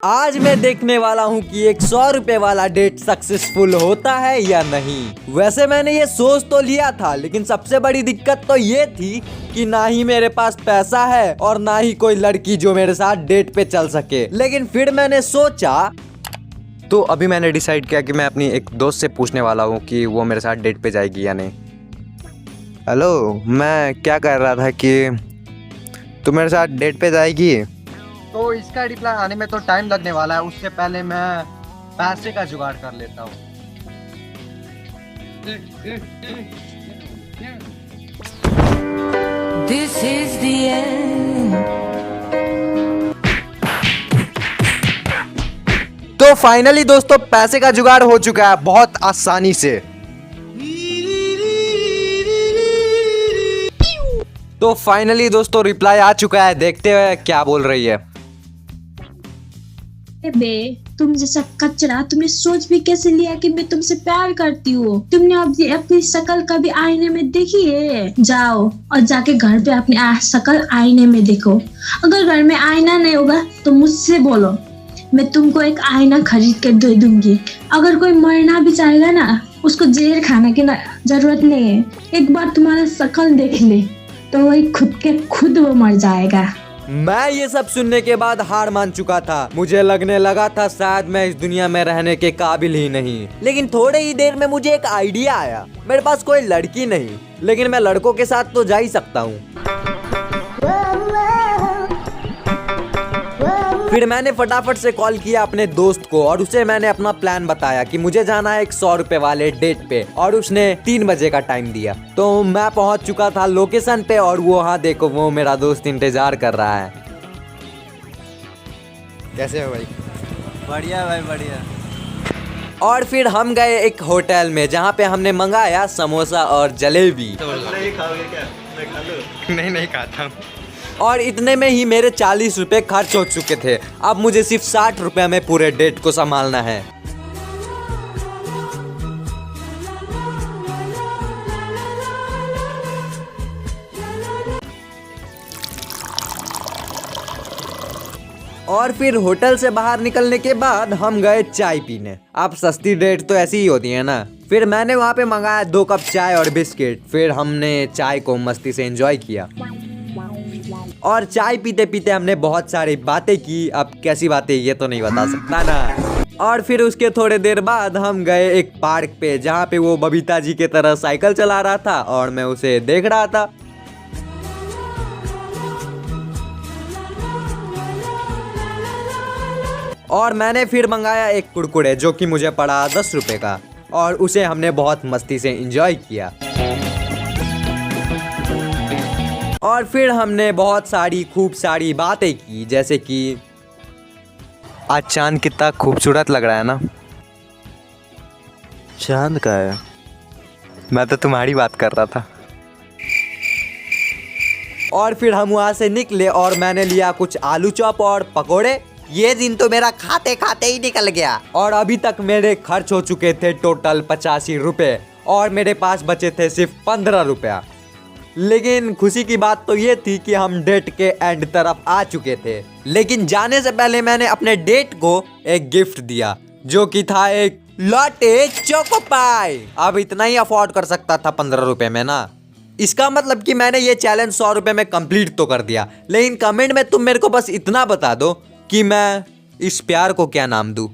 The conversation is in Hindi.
आज मैं देखने वाला हूँ कि एक 100 रुपए वाला डेट सक्सेसफुल होता है या नहीं। वैसे मैंने ये सोच तो लिया था, लेकिन सबसे बड़ी दिक्कत तो ये थी कि ना ही मेरे पास पैसा है और ना ही कोई लड़की जो मेरे साथ डेट पे चल सके। लेकिन फिर मैंने सोचा, तो अभी मैंने डिसाइड किया कि मैं अपनी एक दोस्त से पूछने वाला हूँ कि वो मेरे साथ डेट पे जाएगी या नहीं। हेलो, मैं क्या कर रहा था कि तू मेरे साथ डेट पे जाएगी? तो इसका रिप्लाई आने में तो टाइम लगने वाला है, उससे पहले मैं पैसे का जुगाड़ कर लेता हूँ। This is the end. तो फाइनली दोस्तों पैसे का जुगाड़ हो चुका है बहुत आसानी से। तो फाइनली दोस्तों रिप्लाई आ चुका है, देखते हैं क्या बोल रही है। बे, तुम जैसा कचरा तुमने सोच भी कैसे लिया कि मैं तुमसे प्यार करती हूँ? तुमने अपनी शक्ल कभी आईने में देखी है? जाओ और जाके घर पे अपनी शक्ल आईने में देखो। अगर घर में आईना नहीं होगा तो मुझसे बोलो, मैं तुमको एक आईना खरीद कर दे दूंगी। अगर कोई मरना भी चाहेगा ना, उसको जहर खाने की जरूरत नहीं है। एक बार तुम्हारा शक्ल देख ले तो वही खुद वो मर जाएगा। मैं ये सब सुनने के बाद हार मान चुका था। मुझे लगने लगा था शायद मैं इस दुनिया में रहने के काबिल ही नहीं। लेकिन थोड़े ही देर में मुझे एक आइडिया आया। मेरे पास कोई लड़की नहीं, लेकिन मैं लड़कों के साथ तो जा ही सकता हूँ। फिर मैंने फटाफट से कॉल किया अपने दोस्त को और उसे मैंने अपना प्लान बताया कि मुझे जाना है एक 100 रुपए वाले डेट पे, और उसने 3 बजे का टाइम दिया। तो मैं पहुंच चुका था लोकेशन पे और वो, हाँ देखो, वो मेरा दोस्त इंतजार कर रहा है। कैसे हो भाई? बढ़िया भाई, बढ़िया। और फिर हम गए एक होटल में जहाँ पे हमने मंगाया समोसा और जलेबी। नहीं खाओगे क्या? मैं खा लूं? नहीं खाता हूँ। और इतने में ही मेरे 40 रुपए खर्च हो चुके थे। अब मुझे सिर्फ 60 रुपए में पूरे डेट को संभालना है। और फिर होटल से बाहर निकलने के बाद हम गए चाय पीने। अब सस्ती डेट तो ऐसी ही होती है ना। फिर मैंने वहाँ पे मंगाया 2 कप चाय और बिस्किट। फिर हमने चाय को मस्ती से एंजॉय किया और चाय पीते पीते हमने बहुत सारी बातें की। अब कैसी बातें ये तो नहीं बता सकता ना। और फिर उसके थोड़े देर बाद हम गए एक पार्क पे जहाँ पे वो बबीता जी के तरह साइकिल चला रहा था और मैं उसे देख रहा था। और मैंने फिर मंगाया एक कुरकुरे जो कि मुझे पड़ा 10 रुपए का, और उसे हमने बहुत मस्ती से एंजॉय किया। और फिर हमने बहुत सारी खूब सारी बातें की, जैसे कि आज चांद कितना खूबसूरत लग रहा है ना। चांद का है? मैं तो तुम्हारी बात कर रहा था। और फिर हम वहाँ से निकले और मैंने लिया कुछ आलू चॉप और पकोड़े। ये दिन तो मेरा खाते खाते ही निकल गया। और अभी तक मेरे खर्च हो चुके थे टोटल 85 रुपए और मेरे पास बचे थे सिर्फ 15 रुपया। लेकिन खुशी की बात तो ये थी कि हम डेट के एंड तरफ आ चुके थे। लेकिन जाने से पहले मैंने अपने डेट को एक गिफ्ट दिया, जो कि था एक लॉटे चोको पाई। अब इतना ही अफोर्ड कर सकता था 15 रुपए में ना। इसका मतलब कि मैंने ये चैलेंज 100 रुपए में कंप्लीट तो कर दिया। लेकिन कमेंट में तुम मेरे को बस इतना बता दो कि मैं इस प्यार को क्या नाम दूं।